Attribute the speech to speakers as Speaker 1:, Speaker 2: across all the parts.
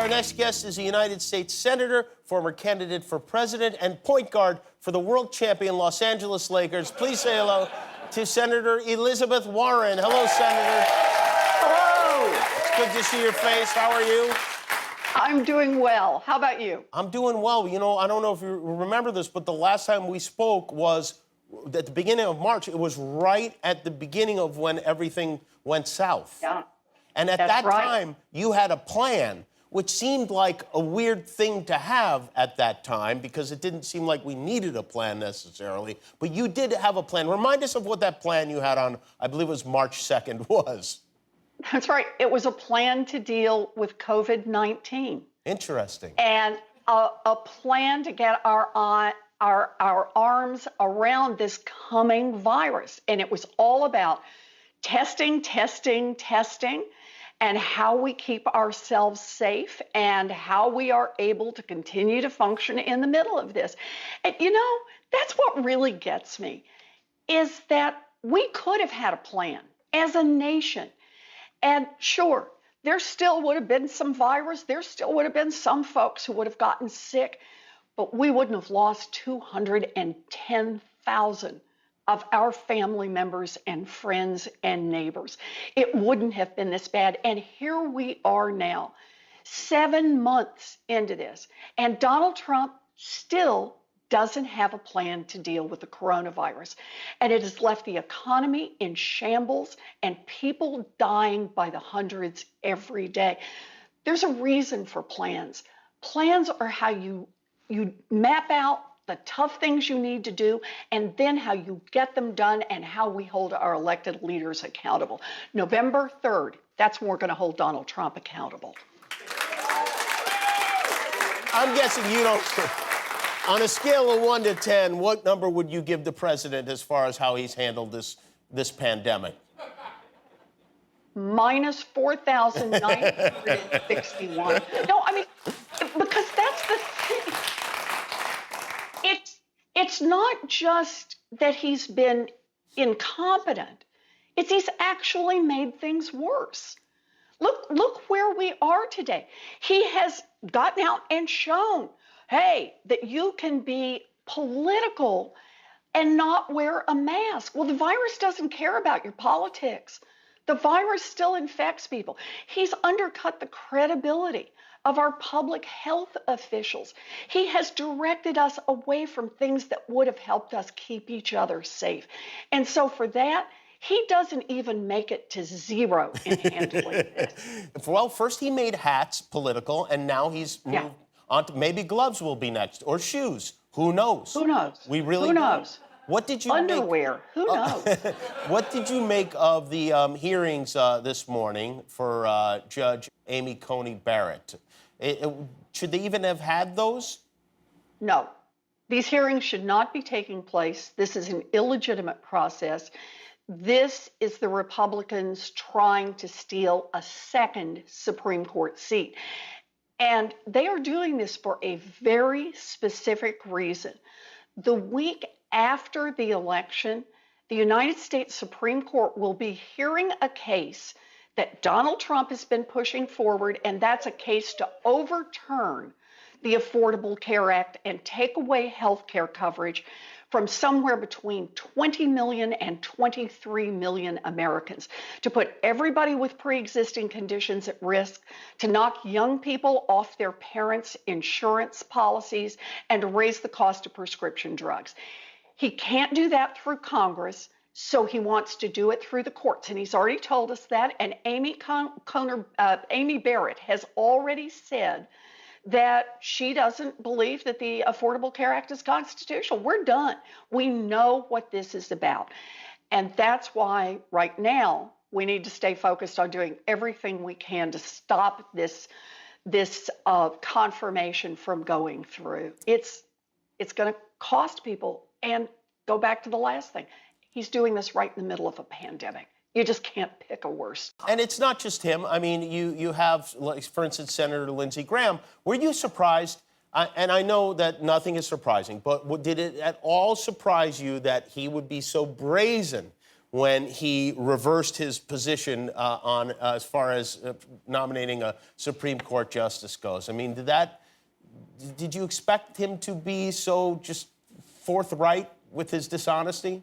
Speaker 1: Our next guest is a United States Senator, former candidate for president, and point guard for the world champion Los Angeles Lakers. Please say hello to Senator Elizabeth Warren. Hello, Senator.
Speaker 2: Hello.
Speaker 1: It's good to see your face. How are you?
Speaker 2: I'm doing well. How about you?
Speaker 1: I'm doing well. You know, I don't know if you remember this, but the last time we spoke was at the beginning of March. It was right at the beginning of when everything went south.
Speaker 2: Yeah.
Speaker 1: And at
Speaker 2: That's
Speaker 1: that
Speaker 2: right.
Speaker 1: time, you had a plan, which seemed like a weird thing to have at that time because it didn't seem like we needed a plan necessarily. But you did have a plan. Remind us of what that plan you had on, I believe it was March 2nd, was.
Speaker 2: That's right. It was a plan to deal with COVID-19.
Speaker 1: Interesting.
Speaker 2: And a plan to get our arms around this coming virus. And it was all about testing, and how we keep ourselves safe and how we are able to continue to function in the middle of this. And you know, that's what really gets me, is that we could have had a plan as a nation. And sure, there still would have been some virus, there still would have been some folks who would have gotten sick, but we wouldn't have lost 210,000 of our family members and friends and neighbors. It wouldn't have been this bad. And here we are now, 7 months into this, and Donald Trump still doesn't have a plan to deal with the coronavirus. And it has left the economy in shambles and people dying by the hundreds every day. There's a reason for plans. Plans are how you map out the tough things you need to do, and then how you get them done and how we hold our elected leaders accountable. November 3rd, that's when we're going to hold Donald Trump accountable.
Speaker 1: I'm guessing you don't. On a scale of 1 to 10, what number would you give the president as far as how he's handled this pandemic?
Speaker 2: Minus 4,961. No, I mean, because that's the thing. It's not just that he's been incompetent. It's he's actually made things worse. Look where we are today. He has gotten out and shown, hey, that you can be political and not wear a mask. Well, the virus doesn't care about your politics. The virus still infects people. He's undercut the credibility of our public health officials. He has directed us away from things that would have helped us keep each other safe. And so for that, he doesn't even make it to 0 in handling this.
Speaker 1: Well, first he made hats political, and now he's moved on to maybe gloves will be next, or shoes. Who knows?
Speaker 2: Who knows?
Speaker 1: We really
Speaker 2: Who knows?
Speaker 1: What did you
Speaker 2: Underwear. Who knows?
Speaker 1: What did you make of the hearings this morning for Judge Amy Coney Barrett? Should they even have had those?
Speaker 2: No. These hearings should not be taking place. This is an illegitimate process. This is the Republicans trying to steal a second Supreme Court seat. And they are doing this for a very specific reason. The week after the election, the United States Supreme Court will be hearing a case that Donald Trump has been pushing forward, and that's a case to overturn the Affordable Care Act and take away health care coverage from somewhere between 20 million and 23 million Americans, to put everybody with pre-existing conditions at risk, to knock young people off their parents' insurance policies, and to raise the cost of prescription drugs. He can't do that through Congress, so he wants to do it through the courts, and he's already told us that. And Amy Barrett has already said that she doesn't believe that the Affordable Care Act is constitutional. We're done. We know what this is about, and that's why right now we need to stay focused on doing everything we can to stop this confirmation from going through. It's going to cost people, and go back to the last thing. He's doing this right in the middle of a pandemic. You just can't pick a worse time.
Speaker 1: And it's not just him. I mean, you have, like, for instance, Senator Lindsey Graham. Were you surprised? And I know that nothing is surprising, but did it at all surprise you that he would be so brazen when he reversed his position on as far as nominating a Supreme Court justice goes. I mean, did you expect him to be so just forthright with his dishonesty?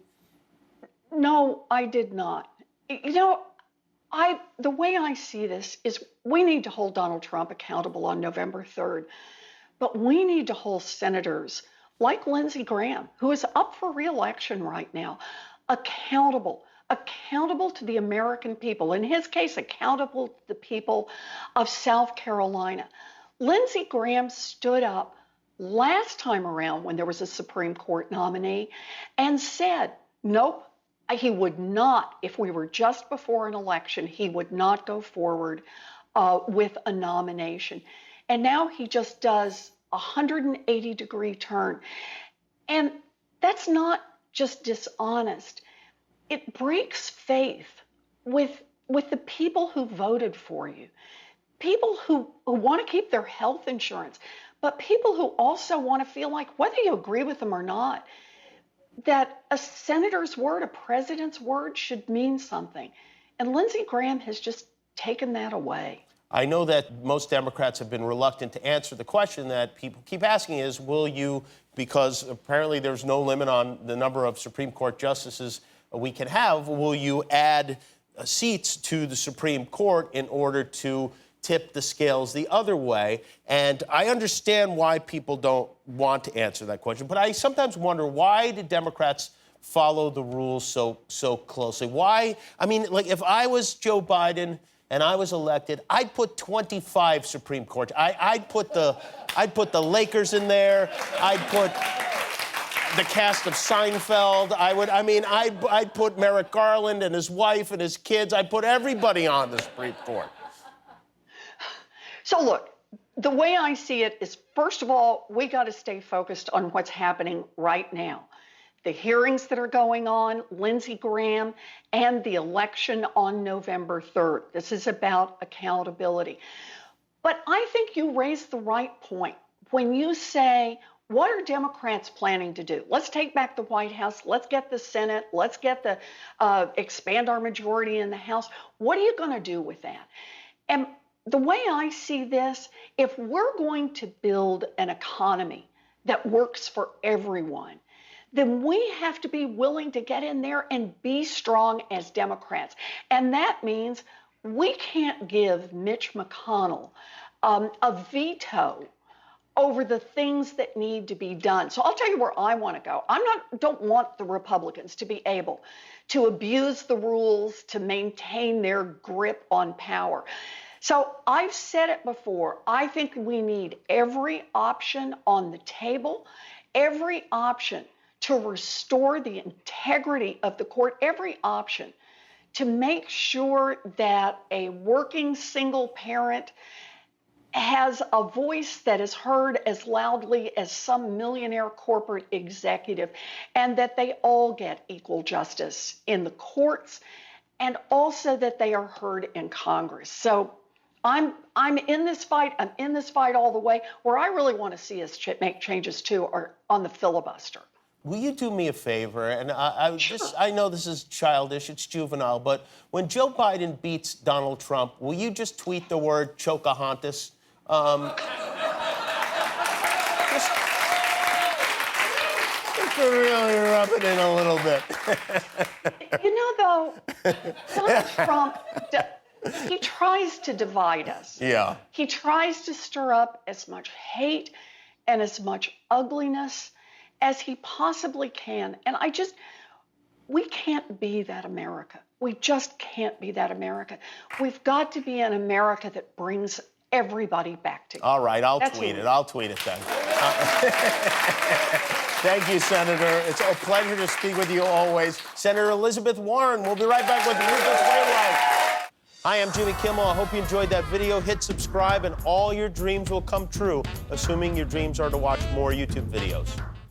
Speaker 2: No, I did not. You know, the way I see this is we need to hold Donald Trump accountable on November 3rd, but we need to hold senators like Lindsey Graham, who is up for re-election right now, accountable to the American people. In his case, accountable to the people of South Carolina. Lindsey Graham stood up last time around when there was a Supreme Court nominee and said, nope, he would not, if we were just before an election, he would not go forward with a nomination. And now he just does a 180-degree turn. And that's not just dishonest. It breaks faith with the people who voted for you, people who want to keep their health insurance, but people who also want to feel like, whether you agree with them or not, that a senator's word, a president's word should mean something. And Lindsey Graham has just taken that away.
Speaker 1: I know that most Democrats have been reluctant to answer the question that people keep asking is, will you, because apparently there's no limit on the number of Supreme Court justices we can have, will you add seats to the Supreme Court in order to tip the scales the other way? And I understand why people don't want to answer that question, but I sometimes wonder, why do Democrats follow the rules so closely? Why? I mean, like, if I was Joe Biden and I was elected, I'd put 25 Supreme Court. I'd put the Lakers in there. I'd put the cast of Seinfeld. I'd put Merrick Garland and his wife and his kids. I'd put everybody on the Supreme Court.
Speaker 2: So look, the way I see it is, first of all, we got to stay focused on what's happening right now. The hearings that are going on, Lindsey Graham, and the election on November 3rd. This is about accountability. But I think you raise the right point when you say, what are Democrats planning to do? Let's take back the White House. Let's get the Senate. Let's get expand our majority in the House. What are you going to do with that? And the way I see this, if we're going to build an economy that works for everyone, then we have to be willing to get in there and be strong as Democrats. And that means we can't give Mitch McConnell a veto over the things that need to be done. So I'll tell you where I want to go. Don't want the Republicans to be able to abuse the rules to maintain their grip on power. So I've said it before. I think we need every option on the table, every option to restore the integrity of the court, every option to make sure that a working single parent has a voice that is heard as loudly as some millionaire corporate executive, and that they all get equal justice in the courts, and also that they are heard in Congress. So I'm in this fight. I'm in this fight all the way. Where I really want to see us make changes too are on the filibuster.
Speaker 1: Will you do me a favor? And
Speaker 2: Sure.
Speaker 1: I know this is childish, it's juvenile, but when Joe Biden beats Donald Trump, will you just tweet the word Chocahontas? Just to really rub it in a little bit.
Speaker 2: You know, though, Donald Trump, he tries to divide us.
Speaker 1: Yeah.
Speaker 2: He tries to stir up as much hate and as much ugliness as he possibly can. And we can't be that America. We just can't be that America. We've got to be an America that brings everybody back together.
Speaker 1: All right, I'll tweet it. I'll tweet it then. Thank you, Senator. It's a pleasure to speak with you always. Senator Elizabeth Warren, we'll be right back with Rufus Wainwright. Hi, I'm Jimmy Kimmel. I hope you enjoyed that video. Hit subscribe and all your dreams will come true, assuming your dreams are to watch more YouTube videos.